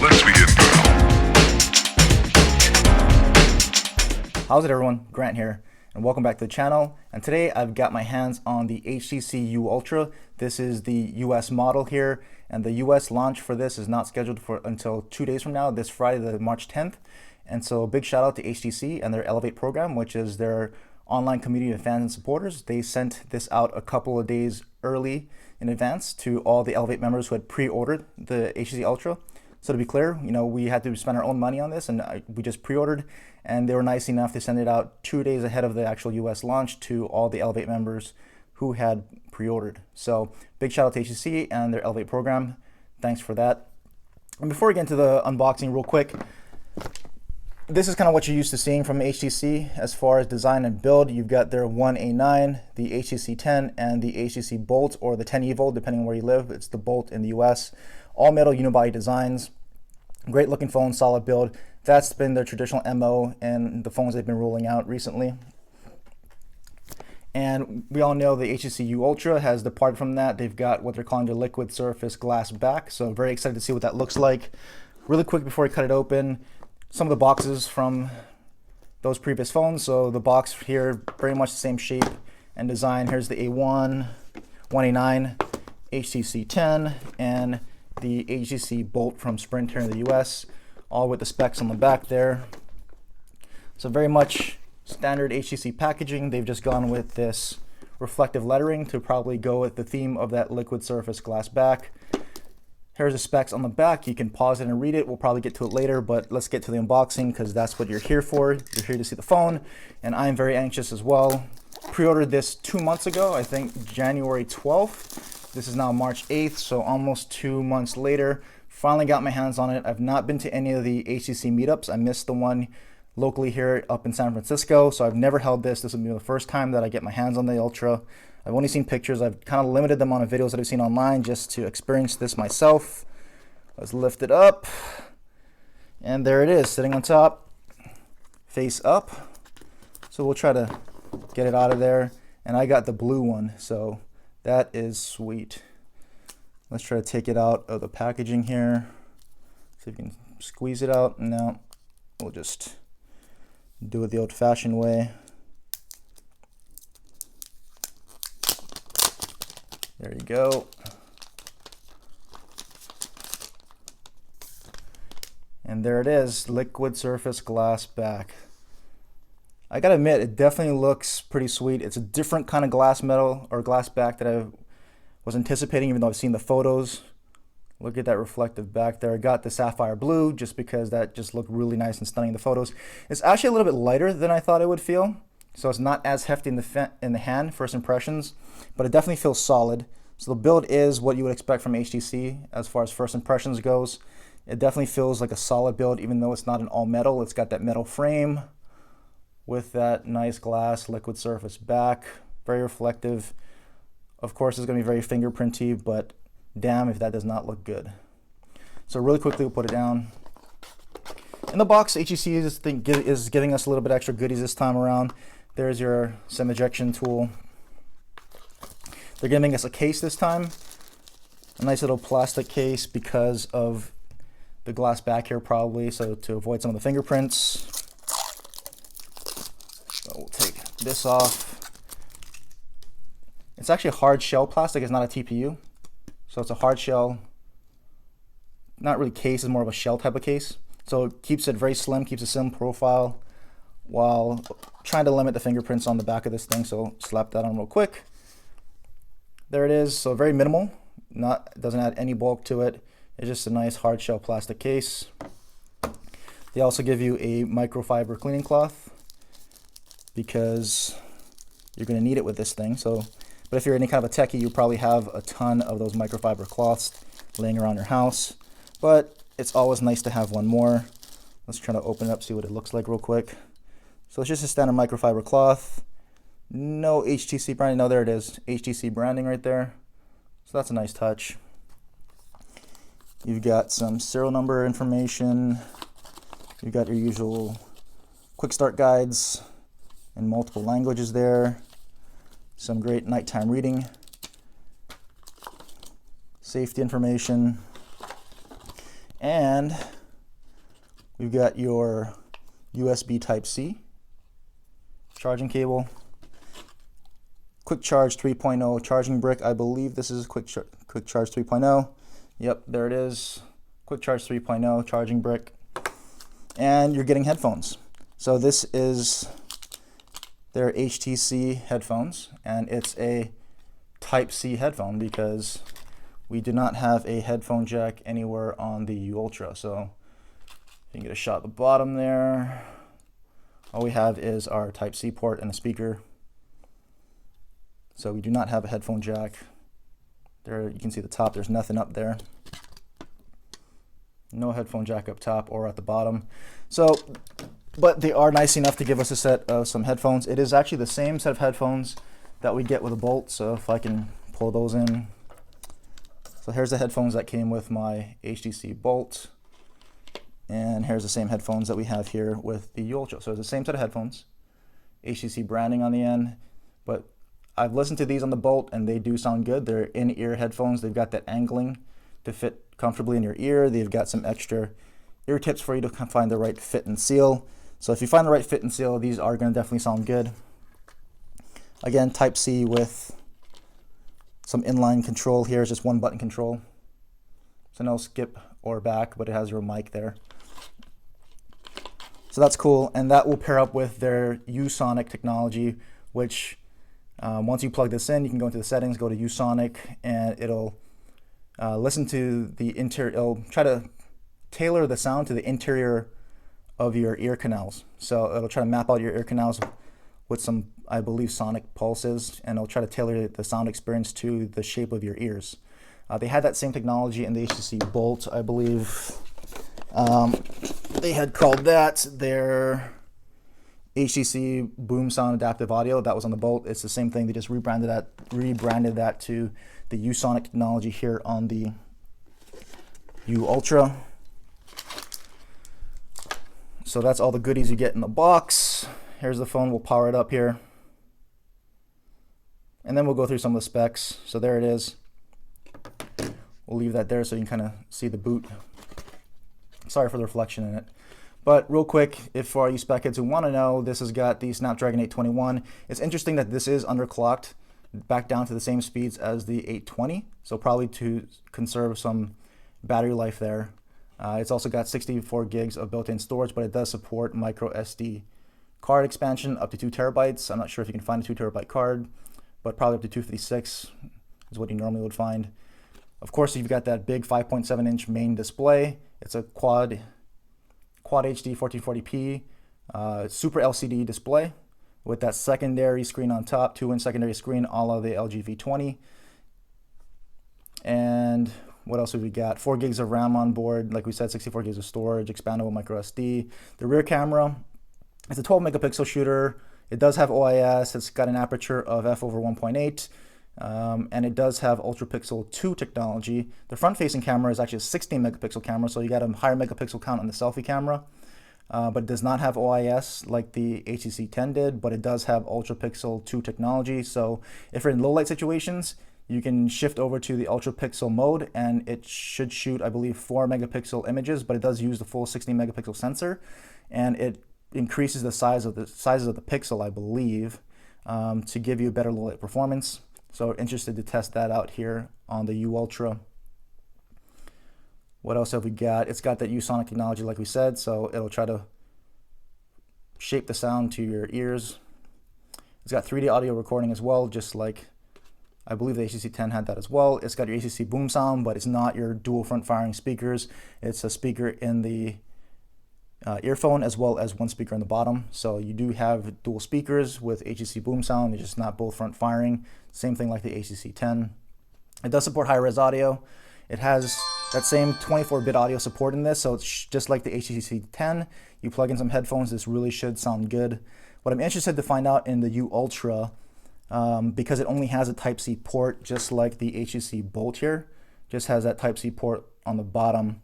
Let's begin, pal. How's it, everyone? Grant here, and welcome back to the channel. And today I've got my hands on the HTC U Ultra. This is the US model here, and the US launch for this is not scheduled for until 2 days from now, this Friday, the March 10th. And so a big shout out to HTC and their Elevate program, which is their online community of fans and supporters. They sent this out a couple of days early in advance to all the Elevate members who had pre-ordered the HTC Ultra. So to be clear, we had to spend our own money on this, and we just pre-ordered, and they were nice enough to send it out 2 days ahead of the actual US launch to all the Elevate members who had pre-ordered. So big shout out to HTC and their Elevate program. Thanks for that. And before we get into the unboxing real quick, this is kind of what you're used to seeing from HTC as far as design and build. You've got their 1A9, the HTC 10, and the HTC Bolt, or the 10 Evo, depending on where you live. It's the Bolt in the US. All metal unibody designs. Great looking phone, solid build. That's been their traditional MO and the phones they've been rolling out recently. And we all know the HTC U Ultra has departed from that. They've got what they're calling the liquid surface glass back. So very excited to see what that looks like. Really quick before I cut it open, some of the boxes from those previous phones. So the box here, very much the same shape and design. Here's the A1, 1A9, HTC 10, and the HTC Bolt from Sprint here in the US, all with the specs on the back there. So very much standard HTC packaging. They've just gone with this reflective lettering to probably go with the theme of that liquid surface glass back. Here's the specs on the back. You can pause it and read it. We'll probably get to it later, but let's get to the unboxing because that's what you're here for. You're here to see the phone, and I'm very anxious as well. Pre-ordered this 2 months ago, I think January 12th. This is now March 8th, so almost 2 months later. Finally got my hands on it. I've not been to any of the HTC meetups. I missed the one locally here up in San Francisco, so I've never held this. This will be the first time that I get my hands on the Ultra. I've only seen pictures. I've kind of limited the amount of videos that I've seen online just to experience this myself. Let's lift it up. And there it is, sitting on top, face up. So we'll try to get it out of there. And I got the blue one, so that is sweet. Let's try to take it out of the packaging here. See if we can squeeze it out. No, we'll just do it the old-fashioned way. There you go. And there it is, liquid surface glass back. I gotta admit, it definitely looks pretty sweet. It's a different kind of glass metal or glass back that I was anticipating, even though I've seen the photos. Look at that reflective back there. I got the sapphire blue just because that just looked really nice and stunning in the photos. It's actually a little bit lighter than I thought it would feel. So it's not as hefty in the hand, first impressions, but it definitely feels solid. So the build is what you would expect from HTC as far as first impressions goes. It definitely feels like a solid build, even though it's not an all metal. It's got that metal frame with that nice glass liquid surface back, very reflective. Of course, it's gonna be very fingerprinty, but damn if that does not look good. So really quickly, we'll put it down. In the box, HTC is giving us a little bit extra goodies this time around. There's your SIM ejection tool. They're giving us a case this time, a nice little plastic case because of the glass back here probably, so to avoid some of the fingerprints. So we'll take this off. It's actually a hard shell plastic, it's not a TPU. So it's a hard shell, not really case, it's more of a shell type of case. So it keeps it very slim, keeps a slim profile while trying to limit the fingerprints on the back of this thing. So slap that on real quick. There it is, so very minimal, doesn't add any bulk to it. It's just a nice hard shell plastic case. They also give you a microfiber cleaning cloth because you're gonna need it with this thing. But if you're any kind of a techie, you probably have a ton of those microfiber cloths laying around your house. But it's always nice to have one more. Let's try to open it up, see what it looks like real quick. So it's just a standard microfiber cloth. No HTC branding. No, there it is. HTC branding right there. So that's a nice touch. You've got some serial number information. You've got your usual quick start guides in multiple languages there. Some great nighttime reading. Safety information. And we've got your USB Type-C charging cable, quick charge 3.0 charging brick. I believe this is quick charge 3.0. Yep, there it is. Quick charge 3.0 charging brick. And you're getting headphones. So this is their HTC headphones, and it's a Type-C headphone because we do not have a headphone jack anywhere on the U Ultra. So you can get a shot at the bottom there. All we have is our Type-C port and a speaker. So we do not have a headphone jack. There, you can see the top, there's nothing up there. No headphone jack up top or at the bottom. So, but they are nice enough to give us a set of some headphones. It is actually the same set of headphones that we get with a Bolt. So if I can pull those in. So here's the headphones that came with my HTC Bolt. And here's the same headphones that we have here with the U Ultra. So it's the same set of headphones, HTC branding on the end, but I've listened to these on the Bolt and they do sound good. They're in-ear headphones. They've got that angling to fit comfortably in your ear. They've got some extra ear tips for you to find the right fit and seal. So if you find the right fit and seal, these are going to definitely sound good. Again, Type-C with some inline control here. It's just one button control. So no skip or back, but it has your mic there. So that's cool, and that will pair up with their USonic technology, which once you plug this in, you can go into the settings, go to USonic, and it'll listen to the interior. It'll try to tailor the sound to the interior of your ear canals. So it'll try to map out your ear canals with some, I believe, sonic pulses, and it'll try to tailor the sound experience to the shape of your ears. They had that same technology in the HTC Bolt, I believe. They had called that their HTC Boomsound adaptive audio. That was on the Bolt. It's the same thing. They just rebranded that to the USonic technology here on the U Ultra. So that's all the goodies you get in the box. Here's the phone. We'll power it up here, and then we'll go through some of the specs. So there it is. We'll leave that there so you can kind of see the boot. Sorry for the reflection in it. But real quick, if for all you spec kids who want to know, this has got the Snapdragon 821. It's interesting that this is underclocked back down to the same speeds as the 820, so probably to conserve some battery life there. It's also got 64 gigs of built-in storage, but it does support micro SD card expansion up to 2 terabytes. I'm not sure if you can find a 2 terabyte card, but probably up to 256 is what you normally would find. Of course, you've got that big 5.7-inch main display. It's a quad HD 1440p super LCD display with that secondary screen on top, 2-inch secondary screen, a la the LG V20. And what else have we got? 4 gigs of RAM on board, like we said, 64 gigs of storage, expandable micro SD. The rear camera, it's a 12 megapixel shooter. It does have OIS. It's got an aperture of f/1.8. And it does have Ultra Pixel 2 technology. The front-facing camera is actually a 16 megapixel camera, so you got a higher megapixel count on the selfie camera. But it does not have OIS like the HTC 10 did, but it does have Ultra Pixel 2 technology. So if you're in low light situations, you can shift over to the Ultra Pixel mode, and it should shoot, I believe, 4 megapixel images, but it does use the full 16 megapixel sensor, and it increases the sizes of the pixel, I believe, to give you better low light performance. So interested to test that out here on the U Ultra. What else have we got? It's got that USonic technology, like we said, so it'll try to shape the sound to your ears. It's got 3D audio recording as well, just like I believe the HTC 10 had that as well. It's got your HTC Boomsound, but it's not your dual front firing speakers. It's a speaker in the earphone as well as one speaker on the bottom. So you do have dual speakers with HTC Boomsound. It's just not both front firing. Same thing like the HTC 10. It does support high-res audio. It has that same 24-bit audio support in this, so it's just like the HTC 10. You plug in some headphones, this really should sound good. What I'm interested to find out in the U Ultra, because it only has a Type-C port, just like the HTC Bolt here, just has that Type-C port on the bottom.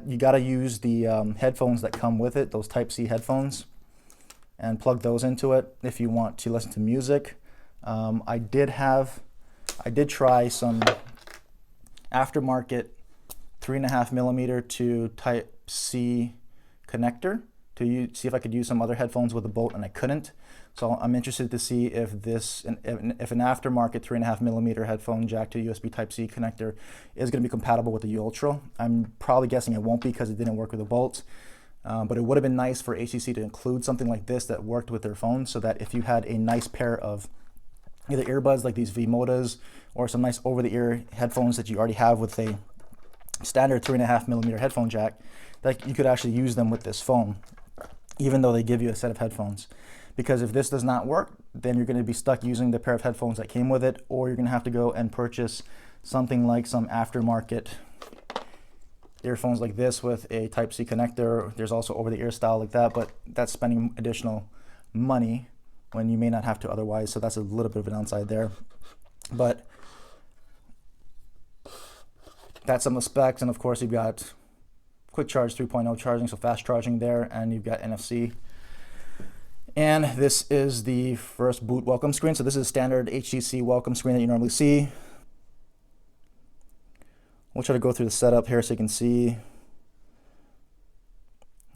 You gotta use the headphones that come with it, those Type-C headphones, and plug those into it if you want to listen to music. I did try some aftermarket 3.5mm to Type-C connector to see if I could use some other headphones with a bolt, and I couldn't. So I'm interested to see if an aftermarket 3.5mm headphone jack to USB Type-C connector is going to be compatible with the U Ultra. I'm probably guessing it won't be because it didn't work with a bolt. But it would have been nice for HTC to include something like this that worked with their phone, so that if you had a nice pair of either earbuds like these V-Modas or some nice over-the-ear headphones that you already have with a standard 3.5mm headphone jack, that you could actually use them with this phone, even though they give you a set of headphones. Because if this does not work, then you're going to be stuck using the pair of headphones that came with it, or you're going to have to go and purchase something like some aftermarket earphones like this with a Type-C connector. There's also over-the-ear style like that, but that's spending additional money when you may not have to otherwise, so that's a little bit of an downside there. But that's some of the specs, and of course you've got quick charge 3.0 charging, so fast charging there, and you've got NFC. And this is the first boot welcome screen. So this is a standard HTC welcome screen that you normally see. We'll try to go through the setup here so you can see.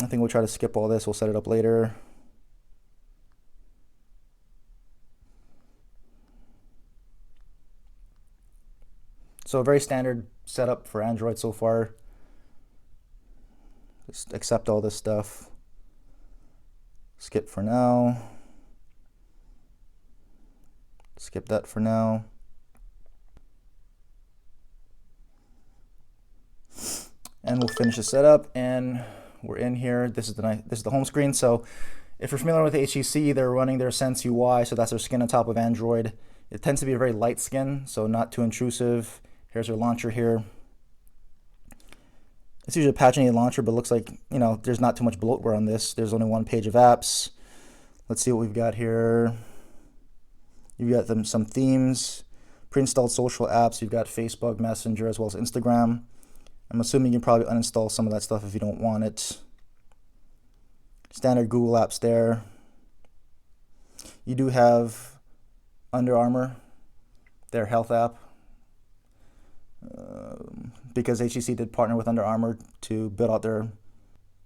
I think we'll try to skip all this. We'll set it up later. So a very standard setup for Android so far. Just accept all this stuff. Skip for now. Skip that for now. And we'll finish the setup, and we're in here. This is the home screen. So if you're familiar with HTC, they're running their Sense UI, so that's their skin on top of Android. It tends to be a very light skin, so not too intrusive. Here's your launcher here. It's usually a paginated launcher, but it looks like, you know, there's not too much bloatware on this. There's only one page of apps. Let's see what we've got here. You've got some themes, pre-installed social apps. You've got Facebook, Messenger, as well as Instagram. I'm assuming you can probably uninstall some of that stuff if you don't want it. Standard Google apps there. You do have Under Armour, their health app. Because HTC did partner with Under Armour to build out their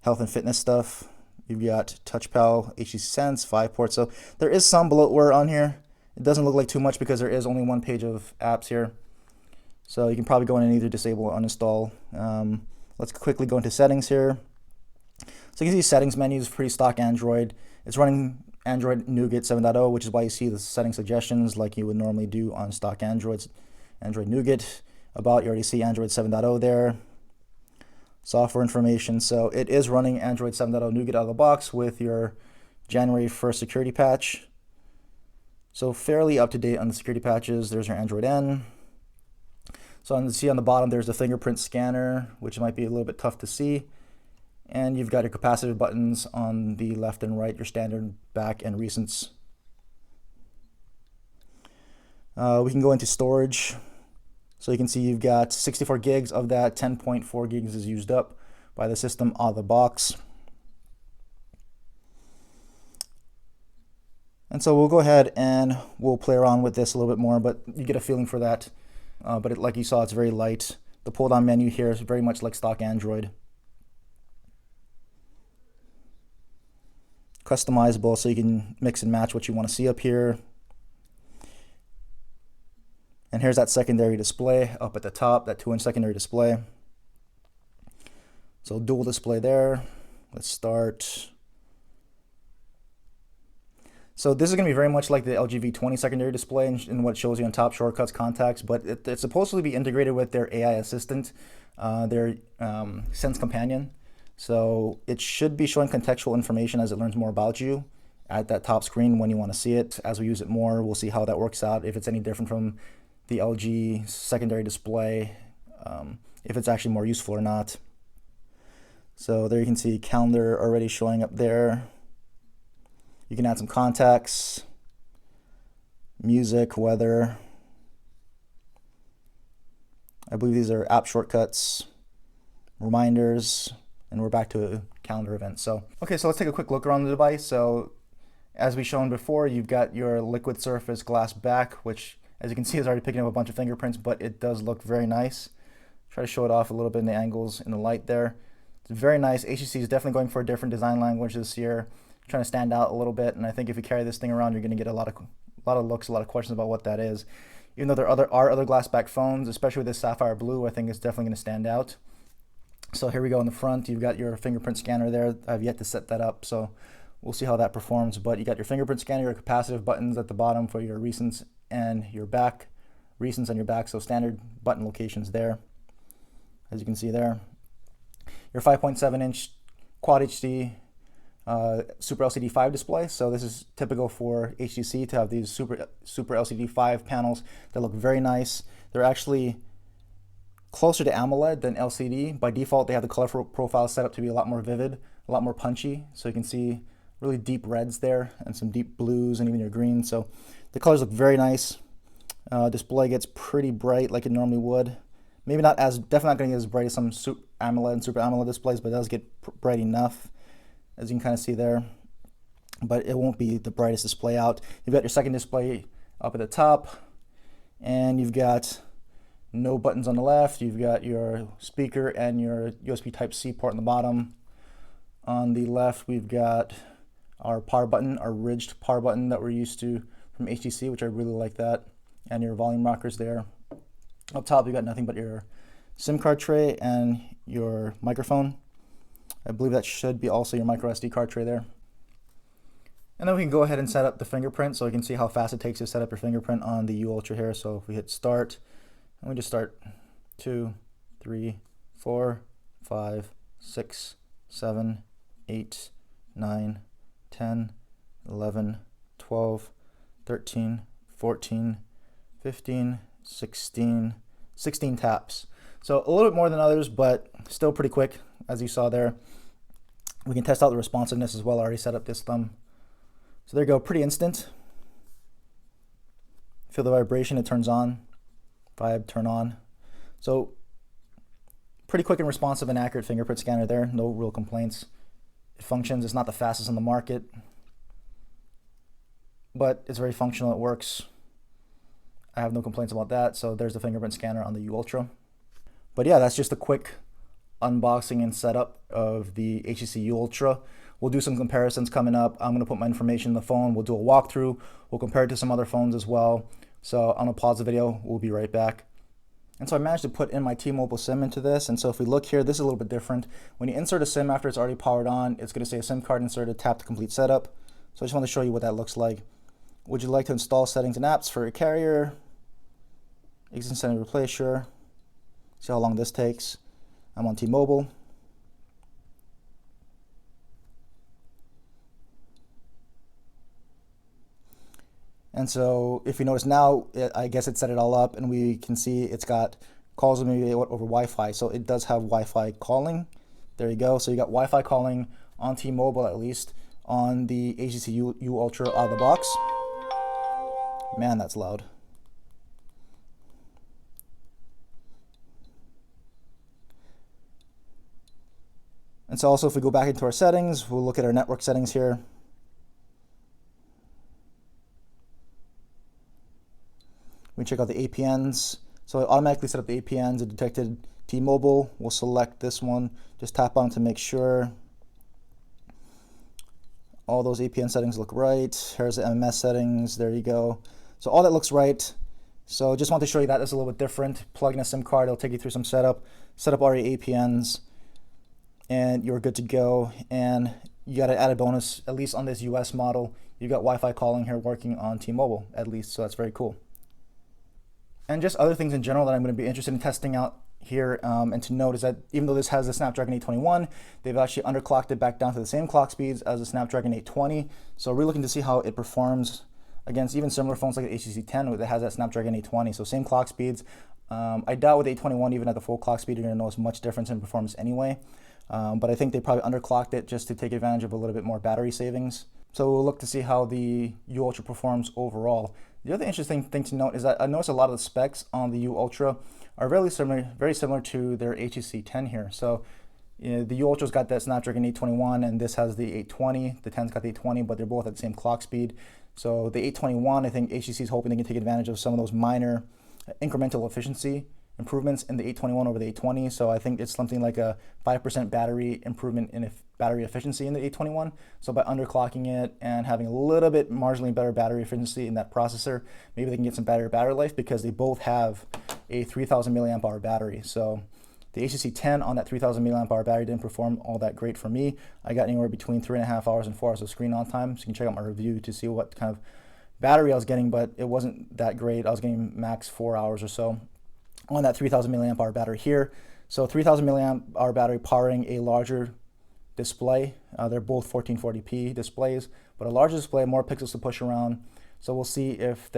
health and fitness stuff. You've got TouchPal, HTC Sense, 5 ports. So there is some bloatware on here. It doesn't look like too much because there is only one page of apps here. So you can probably go in and either disable or uninstall. Let's quickly go into settings here. So you can see settings menu is pretty stock Android. It's running Android Nougat 7.0, which is why you see the setting suggestions like you would normally do on stock Android Nougat. About, you already see Android 7.0 there. Software information, so it is running Android 7.0 Nougat out of the box with your January 1st security patch. So fairly up to date on the security patches. There's your Android N. So you see on the bottom there's the fingerprint scanner, which might be a little bit tough to see. And you've got your capacitive buttons on the left and right, your standard back and recents. We can go into storage. So you can see you've got 64 gigs of that, 10.4 gigs is used up by the system out of the box. And so we'll go ahead and we'll play around with this a little bit more, but you get a feeling for that. But like you saw, it's very light. The pull down menu here is very much like stock Android. Customizable, so you can mix and match what you want to see up here. And here's that secondary display up at the top, that 2-inch secondary display. So dual display there. Let's start. So this is going to be very much like the LG V20 secondary display in what shows you on top, shortcuts, contacts, but it's supposed to be integrated with their AI assistant, their Sense Companion. So it should be showing contextual information as it learns more about you at that top screen when you want to see it. As we use it more, we'll see how that works out, if it's any different from the LG secondary display, if it's actually more useful or not. So there you can see calendar already showing up there. You can add some contacts, music, weather. I believe these are app shortcuts, reminders, and we're back to a calendar event. So, okay, so let's take a quick look around the device. So as we've shown before, you've got your liquid surface glass back, which as you can see is already picking up a bunch of fingerprints, but it does look very nice. Try to show it off a little bit in the angles in the light there. It's very nice. HTC is definitely going for a different design language this year, trying to stand out a little bit. And I think if you carry this thing around, you're going to get a lot of looks, a lot of questions about what that is. Even though there are other glass back phones, especially with this sapphire blue, I think it's definitely going to stand out. So here we go in the front. You've got your fingerprint scanner there. I've yet to set that up, so we'll see how that performs. But you got your fingerprint scanner, your capacitive buttons at the bottom for your recents and your back. Recents and your back, so standard button locations there, as you can see there. Your 5.7-inch Quad HD Super LCD 5 display. So this is typical for HTC to have these Super LCD 5 panels that look very nice. They're actually closer to AMOLED than LCD. By default, they have the color profile set up to be a lot more vivid, a lot more punchy. So you can see really deep reds there and some deep blues and even your greens. So the colors look very nice. Display gets pretty bright like it normally would. Maybe not as, definitely not going to get as bright as some AMOLED and Super AMOLED displays, but it does get bright enough, as you can kind of see there. But it won't be the brightest display out. You've got your second display up at the top, and you've got no buttons on the left. You've got your speaker and your USB Type-C port on the bottom. On the left, we've got our power button, our ridged power button that we're used to from HTC, which I really like that, and your volume rockers there. Up top, you've got nothing but your SIM card tray and your microphone. I believe that should be also your micro SD card tray there. And then we can go ahead and set up the fingerprint, so you can see how fast it takes to set up your fingerprint on the U Ultra here. So if we hit start, and we just start 2, 3, 4, 5, 6, 7, 8, 9, 10, 11, 12, 13, 14, 15, 16 taps. So a little bit more than others, but still pretty quick, as you saw there. We can test out the responsiveness as well. I already set up this thumb. So there you go, pretty instant. Feel the vibration, it turns on. Vibe, turn on. So pretty quick and responsive and accurate fingerprint scanner there. No real complaints. It functions. It's not the fastest on the market, but it's very functional. It works. I have no complaints about that. So there's the fingerprint scanner on the U Ultra. But yeah, that's just a quick unboxing and setup of the HTC U Ultra. We'll do some comparisons coming up. I'm going to put my information in the phone. We'll do a walkthrough. We'll compare it to some other phones as well. So I'm going to pause the video. We'll be right back. And so I managed to put in my T-Mobile SIM into this. And so if we look here, this is a little bit different. When you insert a SIM after it's already powered on, it's going to say a SIM card inserted, tap to complete setup. So I just want to show you what that looks like. Would you like to install settings and apps for your carrier? Existing setting replace, sure. See how long this takes. I'm on T-Mobile. And so if you notice now, I guess it set it all up, and we can see it's got calls maybe over Wi-Fi. So it does have Wi-Fi calling. There you go. So you got Wi-Fi calling on T-Mobile, at least on the HTC U Ultra out of the box. Man, that's loud. And so also if we go back into our settings, we'll look at our network settings here. We check out the APNs. So it automatically set up the APNs. It detected T-Mobile. We'll select this one. Just tap on to make sure all those APN settings look right. Here's the MMS settings. There you go. So all that looks right. So just want to show you that it's a little bit different. Plug in a SIM card. It'll take you through some setup. Set up all your APNs, and you're good to go. And you got an added bonus, at least on this US model. You got Wi-Fi calling here working on T-Mobile, at least. So that's very cool. And just other things in general that I'm going to be interested in testing out here, and to note is that even though this has the Snapdragon 821, they've actually underclocked it back down to the same clock speeds as the Snapdragon 820. So we're looking to see how it performs against even similar phones like the HTC 10 that has that Snapdragon 820. So same clock speeds. I doubt with 821, even at the full clock speed, you're going to notice much difference in performance anyway. But I think they probably underclocked it just to take advantage of a little bit more battery savings. So we'll look to see how the U Ultra performs overall. The other interesting thing to note is that I noticed a lot of the specs on the U Ultra are very similar to their HTC 10 here. So the U Ultra's got that Snapdragon 821, and this has the 820. The 10's got the 820, but they're both at the same clock speed. So the 821, I think HTC is hoping they can take advantage of some of those minor incremental efficiency improvements in the 821 over the 820. So I think it's something like a 5% battery improvement in battery efficiency in the 821. So by underclocking it and having a little bit marginally better battery efficiency in that processor, maybe they can get some better battery life, because they both have a 3000 milliamp hour battery. So the HTC 10 on that 3000 milliamp hour battery didn't perform all that great for me. I got anywhere between 3.5 hours and 4 hours of screen on time. So you can check out my review to see what kind of battery I was getting, but it wasn't that great. I was getting max 4 hours or so on that 3000 milliamp hour battery here. So 3000 milliamp hour battery powering a larger display. They're both 1440p displays, but a larger display, more pixels to push around. So we'll see if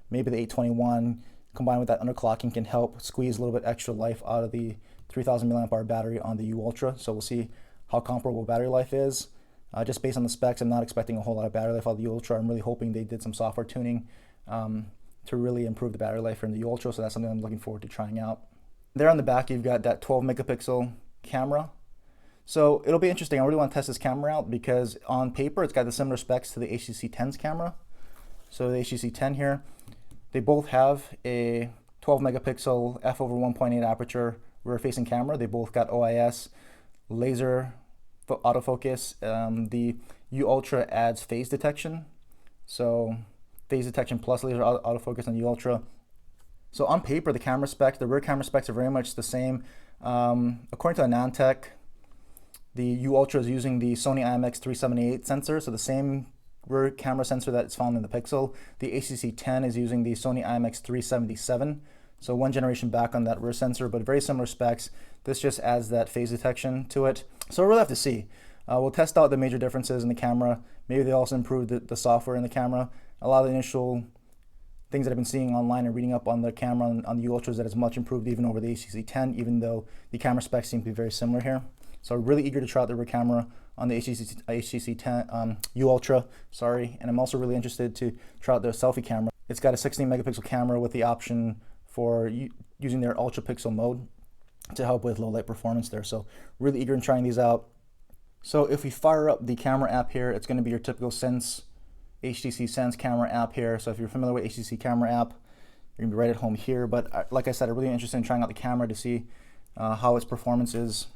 maybe the 821 combined with that underclocking can help squeeze a little bit extra life out of the 3000 milliamp hour battery on the U Ultra. So we'll see how comparable battery life is. Just based on the specs, I'm not expecting a whole lot of battery life out of the U Ultra. I'm really hoping they did some software tuning to really improve the battery life in the U Ultra. So that's something I'm looking forward to trying out. There on the back, you've got that 12 megapixel camera. So it'll be interesting. I really want to test this camera out, because on paper, it's got the similar specs to the HTC 10's camera. So the HTC 10 here, they both have a 12 megapixel f/1.8 aperture rear-facing camera. They both got OIS, laser autofocus. The U Ultra adds phase detection. So phase detection plus laser autofocus on the U Ultra. So on paper, the camera specs, the rear camera specs are very much the same. According to Anantech, the U Ultra is using the Sony IMX378 sensor, so the same rear camera sensor that's found in the Pixel. The HTC 10 is using the Sony IMX377, so one generation back on that rear sensor, but very similar specs. This just adds that phase detection to it. So we'll really have to see. We'll test out the major differences in the camera. Maybe they also improved the software in the camera. A lot of the initial things that I've been seeing online and reading up on the camera on the U Ultra is that it's much improved even over the HTC 10, even though the camera specs seem to be very similar here. So I'm really eager to try out the rear camera on the HTC 10 U Ultra, and I'm also really interested to try out their selfie camera. It's got a 16 megapixel camera with the option for using their ultra pixel mode to help with low light performance there. So really eager in trying these out. So if we fire up the camera app here, it's going to be your typical HTC Sense camera app here. So if you're familiar with HTC camera app, you're going to be right at home here. But like I said, I'm really interested in trying out the camera to see how its performance is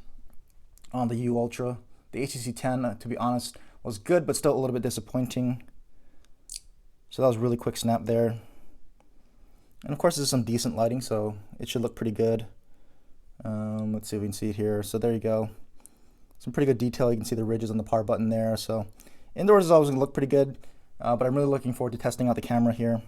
on the U Ultra. The HTC 10, to be honest, was good, but still a little bit disappointing. So that was a really quick snap there. And of course, there's some decent lighting, so it should look pretty good. Let's see if we can see it here. So there you go. Some pretty good detail. You can see the ridges on the power button there. So indoors is always going to look pretty good, but I'm really looking forward to testing out the camera here.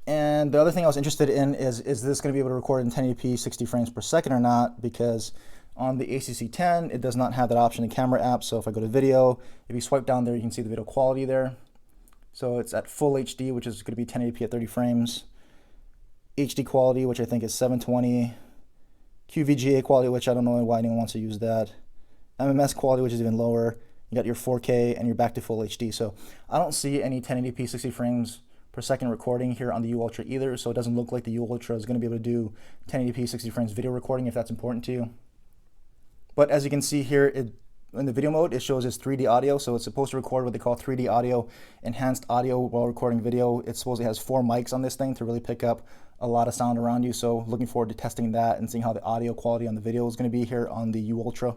And the other thing I was interested in is this going to be able to record in 1080p 60 frames per second or not, because on the HTC 10, it does not have that option in the camera app. So if I go to video, if you swipe down there, you can see the video quality there. So it's at full HD, which is going to be 1080p at 30 frames. HD quality, which I think is 720. QVGA quality, which I don't know why anyone wants to use that. MMS quality, which is even lower. You got your 4K and you're back to full HD. So I don't see any 1080p 60 frames per second recording here on the U Ultra either. So it doesn't look like the U Ultra is going to be able to do 1080p 60 frames video recording if that's important to you. But as you can see here, in the video mode, it shows as 3D audio. So it's supposed to record what they call 3D audio, enhanced audio while recording video. It supposedly has 4 mics on this thing to really pick up a lot of sound around you. So looking forward to testing that and seeing how the audio quality on the video is going to be here on the U Ultra.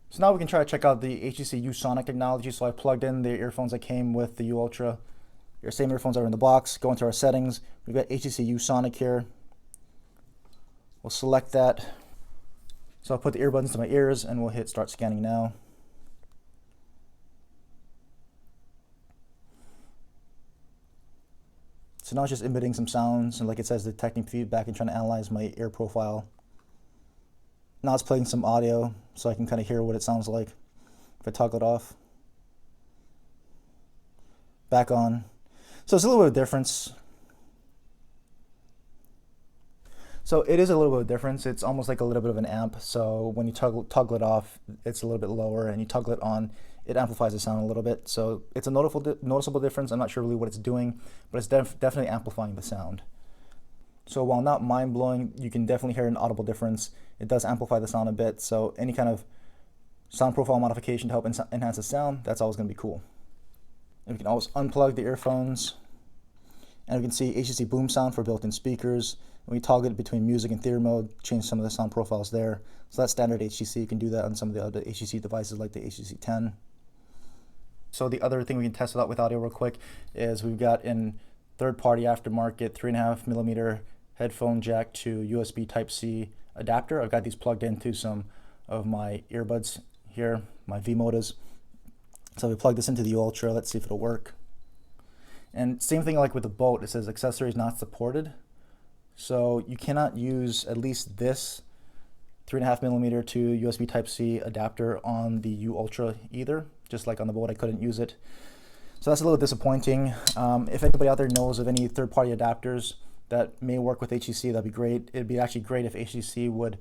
So now we can try to check out the HTC USonic technology. So I plugged in the earphones that came with the U Ultra. Your same earphones are in the box. Go into our settings. We've got HTC USonic here. We'll select that. So I'll put the earbuds to my ears and we'll hit start scanning now. So now it's just emitting some sounds, and like it says, detecting feedback and trying to analyze my ear profile. Now it's playing some audio so I can kind of hear what it sounds like. If I toggle it off. Back on. So it's a little bit of difference. So it is a little bit of difference. It's almost like a little bit of an amp. So when you toggle it off, it's a little bit lower, and you toggle it on, it amplifies the sound a little bit. So it's a noticeable difference. I'm not sure really what it's doing, but it's definitely amplifying the sound. So while not mind-blowing, you can definitely hear an audible difference. It does amplify the sound a bit. So any kind of sound profile modification to help enhance the sound, that's always going to be cool. And we can always unplug the earphones And we can see HTC Boomsound for built-in speakers. We toggle it between music and theater mode, change some of the sound profiles there. So that's standard HTC. You can do that on some of the other HTC devices like the HTC 10. So the other thing we can test it out with audio real quick is we've got in third-party aftermarket 3.5mm headphone jack to USB Type-C adapter. I've got these plugged into some of my earbuds here, my V-Modas. So we plug this into the U Ultra. Let's see if it'll work. And same thing like with the Boat, it says accessories not supported. So you cannot use at least this 3.5mm to USB Type-C adapter on the U Ultra either. Just like on the Boat, I couldn't use it. So that's a little disappointing. If anybody out there knows of any third-party adapters that may work with HTC, that'd be great. It'd be actually great if HTC would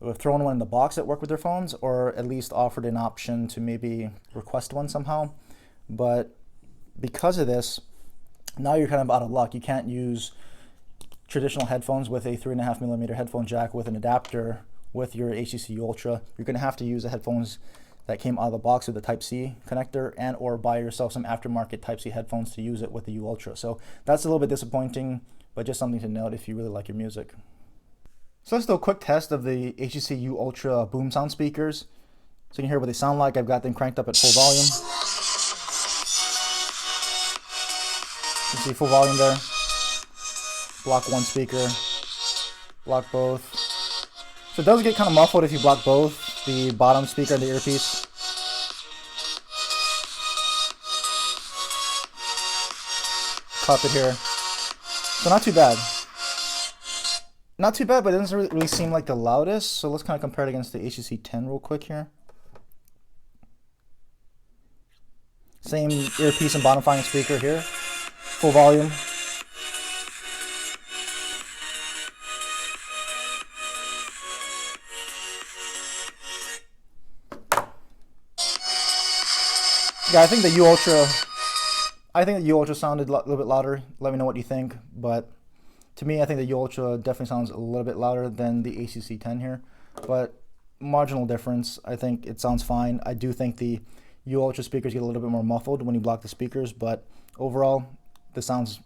have thrown one in the box that worked with their phones, or at least offered an option to maybe request one somehow. But because of this, now you're kind of out of luck. You can't use traditional headphones with a 3.5mm headphone jack with an adapter with your HTC U Ultra. You're going to have to use the headphones that came out of the box with the Type-C connector, and or buy yourself some aftermarket Type-C headphones to use it with the U Ultra. So that's a little bit disappointing, but just something to note if you really like your music. So let's do a quick test of the HTC U Ultra Boomsound speakers. So you can hear what they sound like. I've got them cranked up at full volume. You can see full volume there. Block one speaker, block both. So it does get kind of muffled if you block both, the bottom speaker and the earpiece. Cup it here. So not too bad. Not too bad, but it doesn't really seem like the loudest. So let's kind of compare it against the HTC 10 real quick here. Same earpiece and bottom volume speaker here. Full volume. Yeah, I think the U Ultra sounded a little bit louder. Let me know what you think. But to me, I think the U Ultra definitely sounds a little bit louder than the HTC 10 here. But marginal difference. I think it sounds fine. I do think the U Ultra speakers get a little bit more muffled when you block the speakers. But overall, the sounds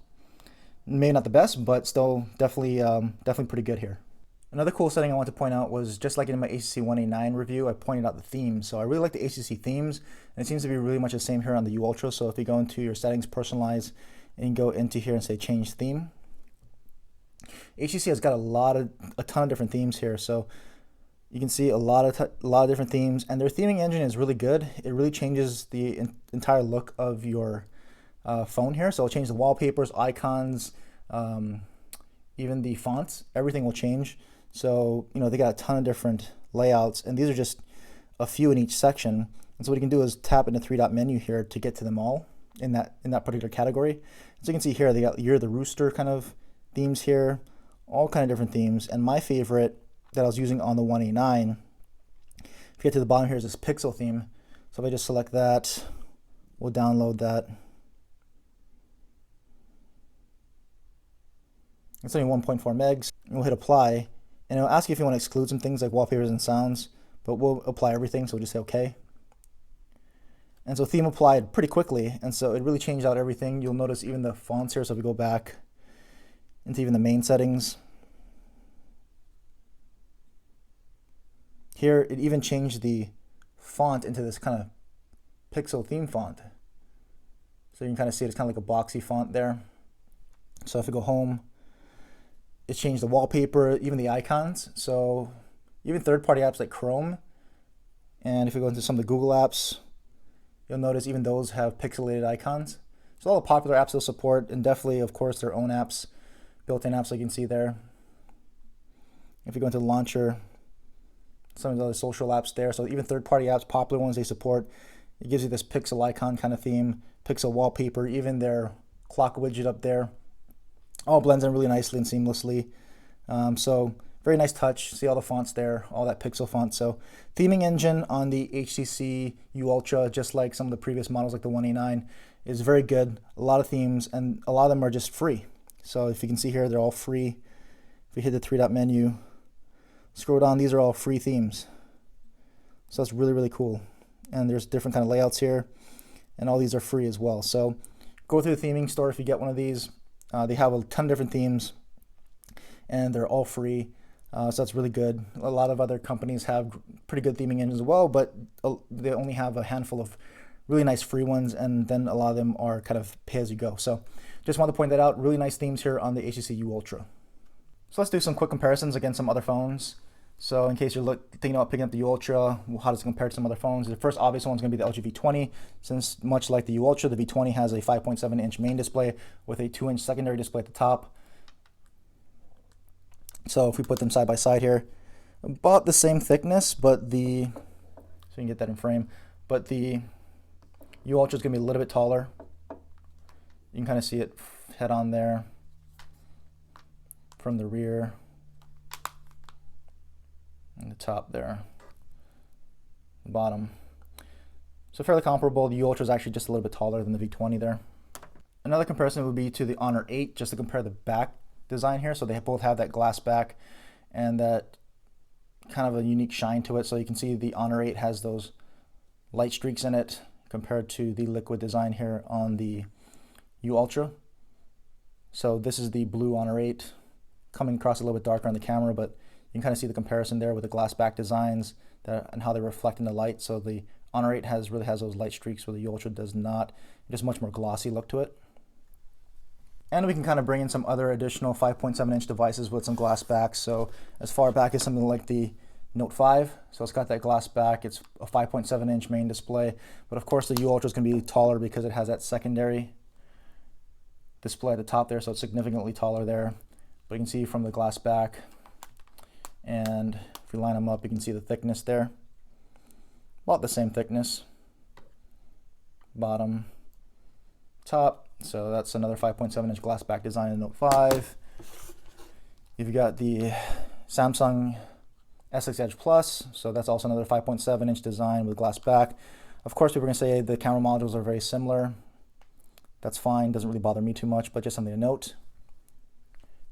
maybe not the best, but still definitely pretty good here. Another cool setting I want to point out was, just like in my HTC One A9 review, I pointed out the themes. So I really like the HTC themes, and it seems to be really much the same here on the U Ultra. So if you go into your settings, personalize, and go into here and say change theme, HTC has got a ton of different themes here. So you can see a lot of different themes, and their theming engine is really good. It really changes the entire look of your phone here. So it'll change the wallpapers, icons, even the fonts. Everything will change. So, you know, they got a ton of different layouts, and these are just a few in each section. And so what you can do is tap in the three-dot menu here to get to them all in that particular category. So you can see here, they got You're the Rooster kind of themes here, all kind of different themes. And my favorite that I was using on the One A9, if you get to the bottom here, is this Pixel theme. So if I just select that, we'll download that. It's only 1.4 megs, and we'll hit apply, and it'll ask you if you want to exclude some things like wallpapers and sounds, but we'll apply everything, so we'll just say okay. And so theme applied pretty quickly, and so it really changed out everything. You'll notice even the fonts here, so if we go back into even the main settings, here it even changed the font into this kind of Pixel theme font. So you can kind of see it's kind of like a boxy font there. So if we go home, it changed the wallpaper, even the icons. So even third-party apps like Chrome, and if we go into some of the Google apps, you'll notice even those have pixelated icons. So all the popular apps they'll support, and definitely, of course, their own apps, built-in apps like you can see there. If you go into the launcher, some of the other social apps there. So even third-party apps, popular ones they support, it gives you this pixel icon kind of theme, pixel wallpaper, even their clock widget up there. All blends in really nicely and seamlessly. So very nice touch. See all the fonts there, all that pixel font. So theming engine on the HTC U Ultra, just like some of the previous models like the One A9, is very good. A lot of themes, and a lot of them are just free. So if you can see here, they're all free. If we hit the three-dot menu, scroll down, these are all free themes. So that's really, really cool. And there's different kind of layouts here, and all these are free as well. So go through the theming store if you get one of these. They have a ton of different themes, and they're all free. So that's really good. A lot of other companies have pretty good theming engines as well, but they only have a handful of really nice free ones, and then a lot of them are kind of pay as you go. So just want to point that out. Really nice themes here on the HTC U Ultra. So let's do some quick comparisons against some other phones. So in case you're thinking about picking up the U Ultra, how does it compare to some other phones? The first obvious one is going to be the LG V20. Since much like the U Ultra, the V20 has a 5.7-inch main display with a 2-inch secondary display at the top. So if we put them side by side here, about the same thickness, but so you can get that in frame, but the U Ultra is going to be a little bit taller. You can kind of see it head on there from the rear and the top there, the bottom. So fairly comparable. The U Ultra is actually just a little bit taller than the V20 there. Another comparison would be to the Honor 8, just to compare the back design here. So they both have that glass back and that kind of a unique shine to it. So you can see the Honor 8 has those light streaks in it compared to the liquid design here on the U Ultra. So this is the blue Honor 8, coming across a little bit darker on the camera, but you can kind of see the comparison there with the glass back designs and how they reflect in the light. So the Honor 8 really has those light streaks where the U Ultra does not. Just much more glossy look to it. And we can kind of bring in some other additional 5.7-inch devices with some glass backs. So as far back as something like the Note 5. So it's got that glass back. It's a 5.7-inch main display. But of course the U Ultra is going to be taller because it has that secondary display at the top there. So it's significantly taller there. But you can see from the glass back, and if we line them up, you can see the thickness there. About the same thickness. Bottom, top. So that's another 5.7-inch glass back design in Note 5. You've got the Samsung S6 Edge Plus, so that's also another 5.7-inch design with glass back. Of course, we were going to say the camera modules are very similar. That's fine, doesn't really bother me too much, but just something to note.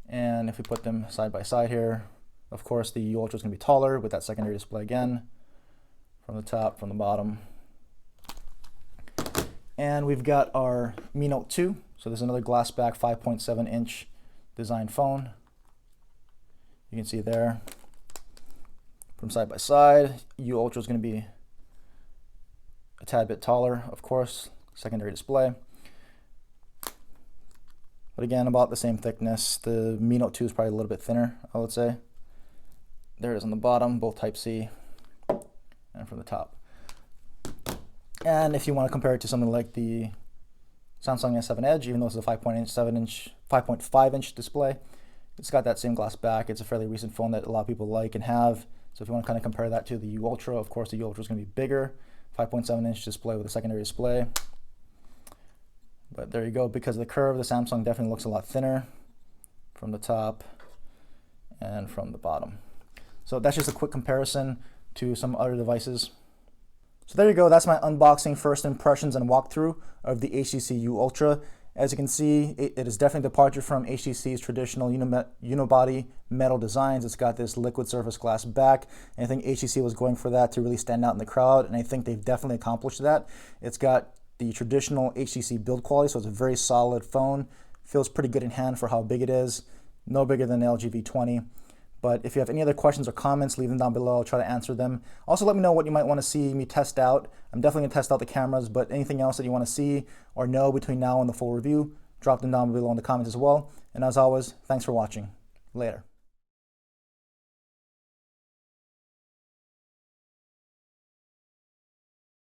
And if we put them side by side here, of course the U Ultra is going to be taller with that secondary display again, from the top, from the bottom. And we've got our Mi Note 2. So there's another glass back 5.7-inch design phone. You can see there from side by side. U Ultra is going to be a tad bit taller, of course, secondary display. But again, about the same thickness. The Mi Note 2 is probably a little bit thinner, I would say. There it is on the bottom, both Type-C, and from the top. And if you want to compare it to something like the Samsung S7 Edge, even though it's a 5.5-inch display, it's got that same glass back. It's a fairly recent phone that a lot of people like and have. So if you want to kind of compare that to the U Ultra, of course the U Ultra is going to be bigger, 5.7-inch display with a secondary display. But there you go. Because of the curve, the Samsung definitely looks a lot thinner from the top and from the bottom. So that's just a quick comparison to some other devices. So there you go, that's my unboxing, first impressions, and walkthrough of the HTC U Ultra. As you can see, it is definitely a departure from HTC's traditional unibody metal designs. It's got this liquid surface glass back, and I think HTC was going for that to really stand out in the crowd, and I think they've definitely accomplished that. It's got the traditional HTC build quality, so it's a very solid phone. Feels pretty good in hand for how big it is. No bigger than the LG V20. But if you have any other questions or comments, leave them down below. I'll try to answer them. Also, let me know what you might want to see me test out. I'm definitely going to test out the cameras, but anything else that you want to see or know between now and the full review, drop them down below in the comments as well. And as always, thanks for watching. Later.